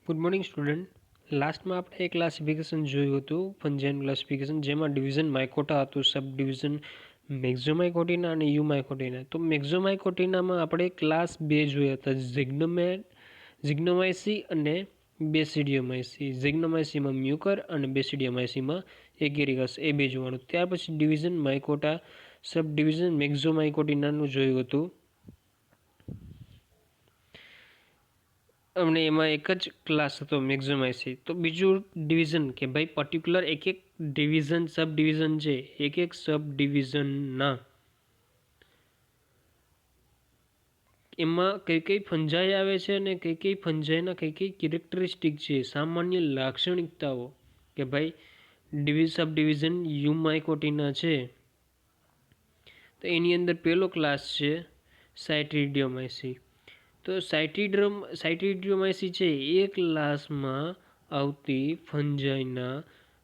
Good morning student. લાસ્ટમાં આપણે એક ક્લાસિફિકેશન જોયું હતું, ફંજાઇન ક્લાસિફિકેશન, જેમાં ડિવિઝન માઇકોટા હતું, સબ ડિવિઝન મેક્ઝોમાઇકોટિના અને યુમાઇકોટિના. તો મેક્ઝોમાઇકોટિનામાં આપણે ક્લાસ 2 જોયા હતા, ઝિગ્નોમાઇસી અને બેસિડિયોમાઇસી. ઝિગ્નોમાઇસીમાં મ્યુકર અને બેસિડિયોમાઇસીમાં એગેરિકસ, એ બે જોવાનું. ત્યાર પછી ડિવિઝન માઇકોટા, સબ ડિવિઝન મેક્ઝોમાઇકોટિનાનું જોયું હતું. અને એમાં એક જ ક્લાસ હતો મેક્ઝોમાઇસી. તો બીજું ડિવિઝન કે ભાઈ પર્ટિક્યુલર એક ડિવિઝન, સબ ડિવિઝન છે, એક સબ ડિવિઝનના એમાં કઈ ફંજાઈ આવે છે અને કઈ ફંજાઈના કઈ કેરેક્ટરિસ્ટિક છે, સામાન્ય લાક્ષણિકતાઓ. કે ભાઈ સબ ડિવિઝન યુમાઇકોટિના છે, તો એની અંદર પહેલો ક્લાસ છે સાયટ્રિડિયોમાઇસી. તો સાયટ્રિડિયોમાઇસી છે એ ક્લાસમાં આવતી ફંજાઈના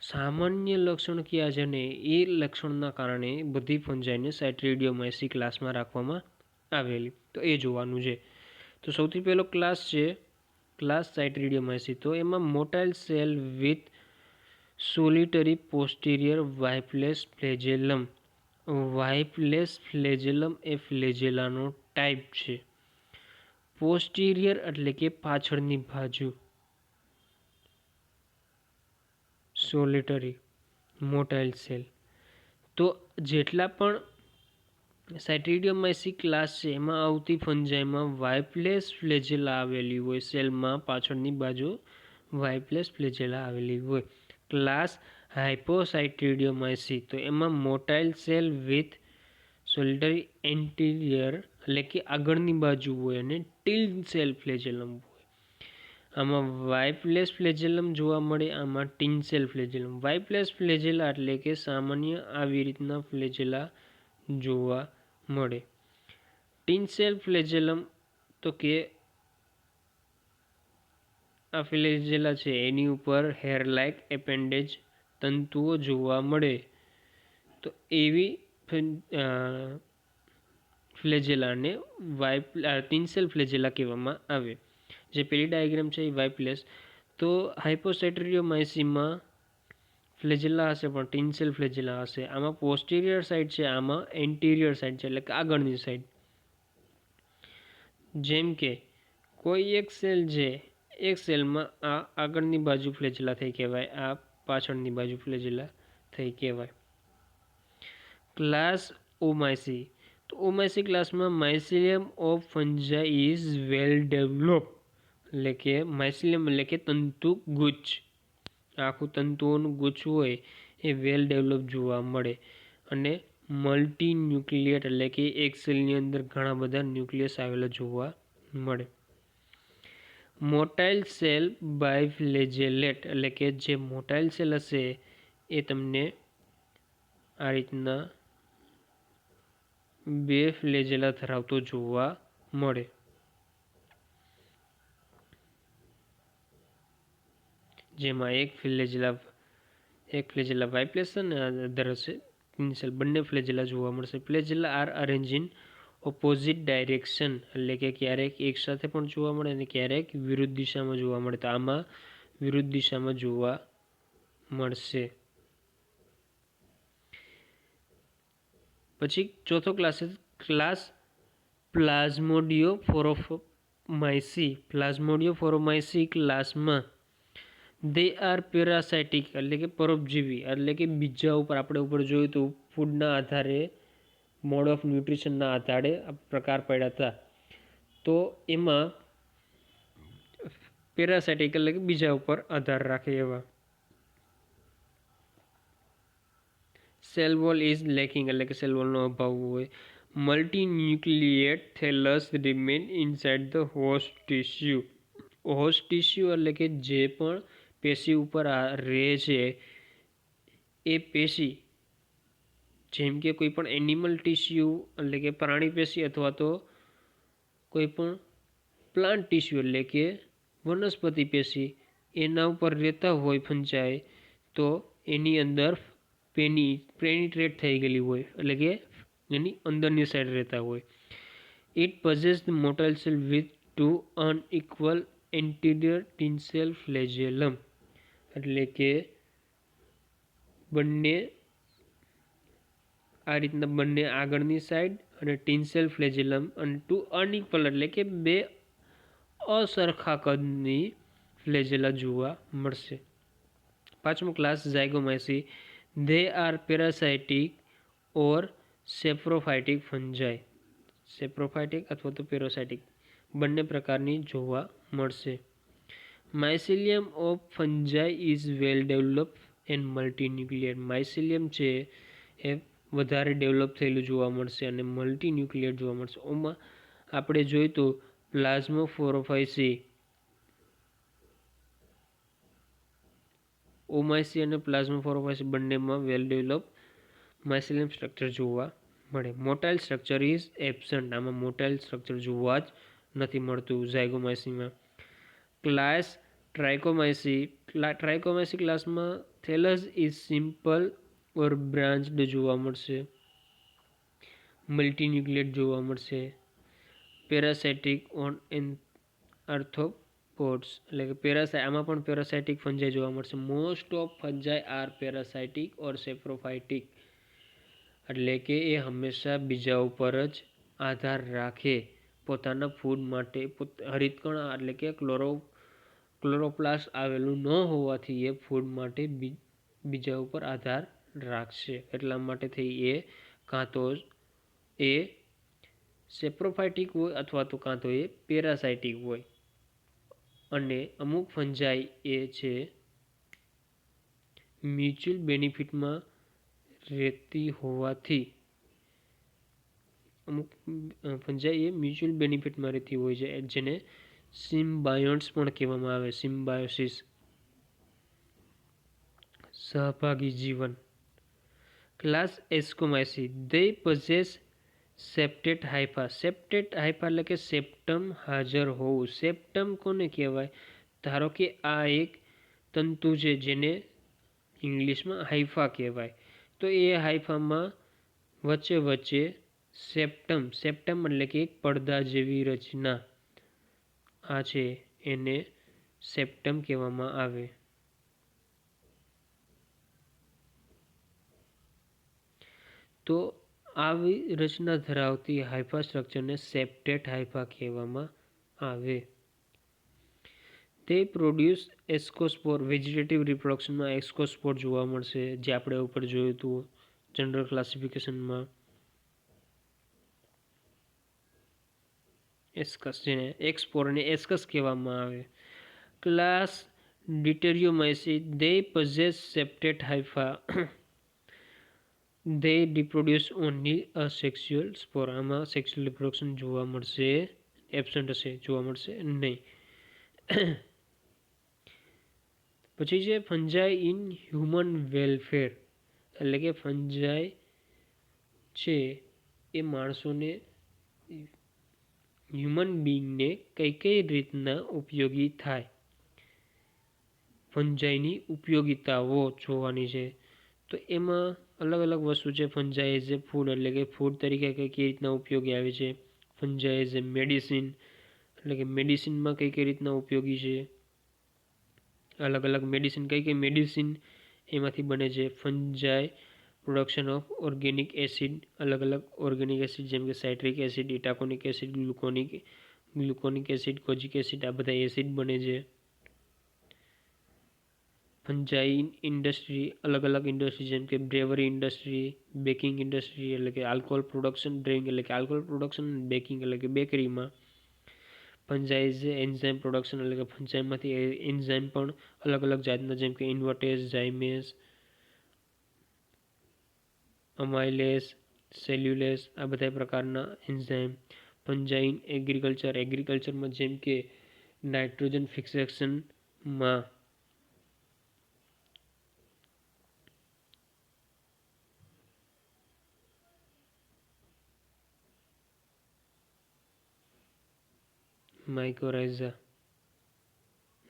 સામાન્ય લક્ષણ કયા છે ને એ લક્ષણના કારણે બધી ફંજાઈને સાયટ્રિડિયોમાઇસી ક્લાસમાં રાખવામાં આવેલી. તો એ જોવાનું છે. તો સૌથી પહેલો ક્લાસ છે ક્લાસ સાયટ્રિડિયોમાઇસી. તો એમાં motile cell with solitary posterior whiplash flagellum. Whiplash flagellum એ ફ્લેજેલાનો ટાઈપ છે. પોસ્ટિરિયર એટલે કે પાછળની બાજુ, સોલિટરી મોટાઇલ સેલ. તો જેટલા પણ સાયટ્રિડિયોમાઇસી ક્લાસ છે એમાં આવતી ફંજાઈમાં વાઇપલેસ ફ્લેજેલા આવેલી હોય, સેલમાં પાછળની બાજુ વાઇપલેસ ફ્લેજેલા આવેલી હોય. ક્લાસ હાઇપોસાયટ્રિડિયોમાઇસી, તો એમાં મોટાઇલ સેલ વિથ સોલિટરી એન્ટિરિયર એટલે કે આગળની બાજુ હોય અને ટીલ સેલ ફ્લેજેલમ હોય. આમાં વાઇપલેસ ફ્લેજેલમ જોવા મળે, આમાં ટીન સેલ ફ્લેજેલમ. વાઇપલેસ ફ્લેજેલા એટલે કે સામાન્ય આવી રીતના ફ્લેજેલા જોવા મળે. ટીન સેલ ફ્લેજેલમ તો કે આ ફ્લેજેલા છે એની ઉપર હેર લાઇક એપેન્ડેજ તંતુઓ જોવા મળે. તો એવી ફ્લેજેલાને ટીન સેલ ફ્લેજેલા કહેવામાં આવે. જે પેલી ડાયાગ્રામ છે એ વાઇપલેસ. તો હાઇપોસાયટ્રિડિયોમાઇસીમાં ફ્લેજેલા હશે પણ ટીન સેલ ફ્લેજેલા હશે. આમાં પોસ્ટિરિયર સાઇડ છે, આમાં એન્ટિરિયર સાઇડ છે એટલે કે આગળની સાઇડ. જેમ કે કોઈ એક સેલ છે, એક સેલમાં આ આગળની બાજુ ફ્લેજેલા થઈ કહેવાય, આ પાછળની બાજુ ફ્લેજેલા થઈ કહેવાય. ક્લાસ ઓમાઇસી. તો ઓમાઇસી ક્લાસમાં માઇસિલિયમ of fungi is well develop. એટલે કે માઇસિલિયમ એટલે કે તંતુ ગુચ્છ, આખું તંતુઓનું ગુચ્છ હોય એ વેલ ડેવલપ જોવા મળે. અને મલ્ટી ન્યુક્લિયેટ એટલે કે એક સેલની અંદર ઘણા બધા ન્યુક્લિયસ આવેલા જોવા મળે. મોટાઇલ સેલ બાયફ્લેજેલેટ એટલે કે જે મોટાઇલ સેલ હશે એ તમને આ રીતના બે ફ્લેજેલા ધરાવતો જોવા મળે. જેમાં એક ફ્લેજેલા વાઇપલેસ અને અધર હશે ટીન સેલ. બંને ફ્લેજેલા જોવા મળશે. Flagella are arranged in opposite direction એટલે કે ક્યારેક એક સાથે પણ જોવા મળે અને ક્યારેક વિરુદ્ધ દિશામાં જોવા મળે. તો આમાં વિરુદ્ધ દિશામાં જોવા મળશે. પછી ચોથો ક્લાસ છે ક્લાસ પ્લાઝ્મોડિયોફોરોમાઇસી. પ્લાઝ્મોડિયોફોરોમાઇસી ક્લાસમાં દે આર પેરાસાઇટિક એટલે કે પરોપજીવી, એટલે કે બીજા ઉપર આપણે ઉપર જોયું તો ફૂડના આધારે, મોડ ઓફ ન્યુટ્રિશનના આધારે પ્રકાર પડ્યા હતા. તો એમાં પેરાસાઇટિક એટલે કે બીજા ઉપર આધાર રાખે એવા. સેલ વોલ ઇઝ લેકિંગ એટલે કે સેલ વોલનો અભાવ હોય. Multinucleate thallus remain inside the host tissue. Host tissue એટલે કે જે પણ પેશી ઉપર રહે છે એ પેશી, જેમ કે કોઈ પણ એનિમલ ટિશ્યુ એટલે કે પ્રાણી પેશી અથવા તો કોઈ પણ પ્લાન્ટ ટિશ્યુ એટલે કે વનસ્પતિ પેશી, એના ઉપર રહેતા હોય ફંજાઈ, તો એની અંદર પેનિટ્રેટ થઈ ગયેલી હોય એટલે કે એની અંદરની સાઈડ રહેતા હોય. It possesses the motile cell with two unequal anterior tinsel flagellum, એટલે કે બંને આ રીતના બંને આગળની સાઈડ અને ટિન્સેલ ફ્લેજેલમ અને ટુ અનઇક્વલ એટલે કે બે અસરખા કદની ફ્લેજેલા જોવા મળશે. પાંચમો class zygomycetes. They are parasitic or saprophytic fungi. Saprophytic અથવા તો પેરાસાઇટિક બંને પ્રકારની જોવા મળશે. Mycelium of fungi is well develop and multinuclear. Mycelium છે એ વધારે ડેવલપ થયેલું જોવા મળશે અને મલ્ટીન્યુક્લિયર જોવા મળશે. ઓમાં આપણે જોઈએ તો પ્લાઝ્મોફોરોફાઇસી, ઓમાઇસી અને પ્લાઝ્મોફોરોફાઇસી બંનેમાં વેલ ડેવલપ માઇસિલિયમ સ્ટ્રક્ચર જોવા મળે. મોટાઇલ સ્ટ્રક્ચર ઇઝ એબસન્ટ. આમાં મોટાઇલ સ્ટ્રક્ચર જોવા જ નથી મળતું ઝાયગોમાયસીમાં. ક્લાસ ટ્રાઇકોમાયસી. ટ્રાઇકોમાયસી ક્લાસમાં થેલસ ઇઝ સિમ્પલ ઓર બ્રાન્ચડ જોવા મળશે. મલ્ટીન્યુક્લિયર જોવા મળશે. પેરાસાઇટિક ઓન આર્થ્રોપોડ્સ, એટલે કે આમાં પણ પેરાસાઇટિક ફંજાઈ જોવા મળશે. Most of ફંજાઈ R parasitic or સેપ્રોફાઇટિક, એટલે કે એ હંમેશા બીજા ઉપર જ આધાર રાખે પોતાના ફૂડ માટે. હરિતકણ એટલે કે ક્લોરોપ્લાસ્ટ આવેલું ન હોવાથી એ ફૂડ માટે બીજા ઉપર આધાર રાખશે. એટલા માટે થઈ એ કાં તો એ સેપ્રોફાઇટિક હોય અથવા તો કાં તો એ પેરાસાઇટિક હોય. અને અમુક ફંજાઈ એ છે મ્યુચ્યુઅલ બેનિફિટમાં રહેતી હોવાથી, અમુક ફંજાઈ એ મ્યુચ્યુઅલ બેનિફિટમાં રહેતી હોય છે, જેને સિમ્બાયોન્ટ્સ પણ કહેવામાં આવે. સિમ્બાયોસિસ, સહભાગી જીવન. ક્લાસ એસ્કોમાયસી. They possess septate હાઇફા. સેપ્ટેટ હાઇફા એટલે કે સેપ્ટમ હાજર હોવું. સેપ્ટમ કોને કહેવાય? ધારો કે આ એક તંતુ છે જેને ઇંગ્લિશમાં હાઇફા કહેવાય. તો એ હાઇફામાં વચ્ચે વચ્ચે સેપ્ટમ એટલે કે એક પડદા જેવી રચના આ છે એને સેપ્ટમ કહેવામાં આવે. તો આવી રચના ધરાવતી હાઇફા સ્ટ્રક્ચરને સેપ્ટેટ હાઇફા કહેવામાં આવે. તે પ્રોડ્યુસ એસ્કોસ્પોર. વેજીટેટિવ રિપ્રોડક્શનમાં એસ્કોસ્પોર જોવા મળશે, જે આપણે ઉપર જોયું હતું જનરલ ક્લાસિફિકેશનમાં. એસ્કસ, જેને એક્સપોર અને એસ્કસ કહેવામાં આવે. Class deuteromycetes. They possess septate hypha. They reproduce only asexual spore. આમાં સેક્સ્યુઅલ રિપ્રોડક્શન જોવા મળશે, એબસન્ટ હશે, જોવા મળશે નહીં. પછી છે ફંજાઈ ઇન હ્યુમન વેલફેર, એટલે કે ફંજાઈ છે એ માણસોને, હ્યુમન બીંગને કઈ રીતના ઉપયોગી થાય. ફંજાઈની ઉપયોગિતાઓ જોવાની છે. તો એમાં અલગ અલગ વસ્તુ છે. ફંજાઈ એઝ એ ફૂડ, એટલે કે ફૂડ તરીકે કઈ રીતના ઉપયોગી આવે છે. ફંજાઈ એઝ એ મેડિસિન, એટલે કે મેડિસિનમાં કઈ રીતના ઉપયોગી છે. અલગ અલગ મેડિસિન, કઈ મેડિસિન એમાંથી બને છે. Fungi production of organic acid. અલગ અલગ ઓર્ગેનિક એસિડ જેમ કે citric acid, itaconic acid, gluconic acid, kojic acid, આ બધા એસિડ બને છે. Fungi industry. અલગ અલગ ઇન્ડસ્ટ્રી જેમ કે બ્રેવરી ઇન્ડસ્ટ્રી, બેકિંગ ઇન્ડસ્ટ્રી, એટલે કે આલ્કોહોલ પ્રોડક્શન, ડ્રિંક એટલે કે આલ્કોહોલ પ્રોડક્શન, બેકિંગ એટલે કે બેકરીમાં. ફંજાઈ ઇઝ એન્ઝાઇમ પ્રોડક્શન, એટલે કે ફંજાઈમાંથી એન્ઝાઇમ પણ અલગ અલગ જાતના જેમ કે ઇન્વર્ટેઝ, ઝાઇમેઝ, અમાઇલેસ, સેલ્યુલેસ, આ બધા પ્રકારના એન્ઝાઇમ. Fungi in agriculture. એગ્રીકલ્ચરમાં જેમ કે નાઇટ્રોજન ફિક્સેશનમાં માઇકોરાઇઝા,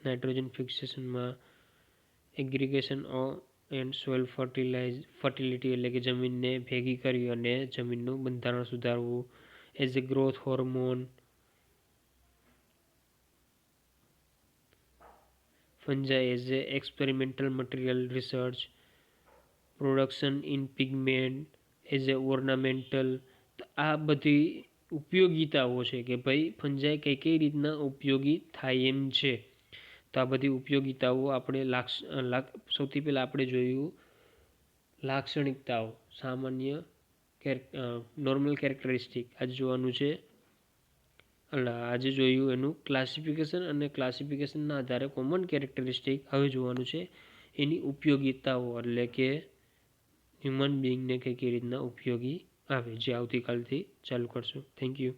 નાઇટ્રોજન ફિક્સેશનમાં એગ્રીગેશન એન્ડ સોઇલ ફર્ટિલિટી, એટલે કે જમીનને ભેગી કરી અને જમીનનું બંધારણ સુધારવું. As a growth hormone. Fungi as a experimental material research, production in pigment as a ornamental. આ બધી ઉપયોગિતાઓ છે કે ભાઈ ફંજાઈ કઈ રીતના ઉપયોગી થાય એમ છે. તો આ બધી ઉપયોગિતાઓ આપણે સૌથી પહેલાં આપણે જોયું લાક્ષણિકતાઓ, સામાન્ય નોર્મલ કેરેક્ટરિસ્ટિક. આજે જોયું એનું ક્લાસિફિકેશન, અને ક્લાસિફિકેશનના આધારે કોમન કેરેક્ટરિસ્ટિક. હવે જોવાનું છે એની ઉપયોગિતાઓ, એટલે કે હ્યુમન બિંગને કઈ રીતના ઉપયોગી આવે, જે આવતીકાલથી ચાલુ કરશું. Thank you.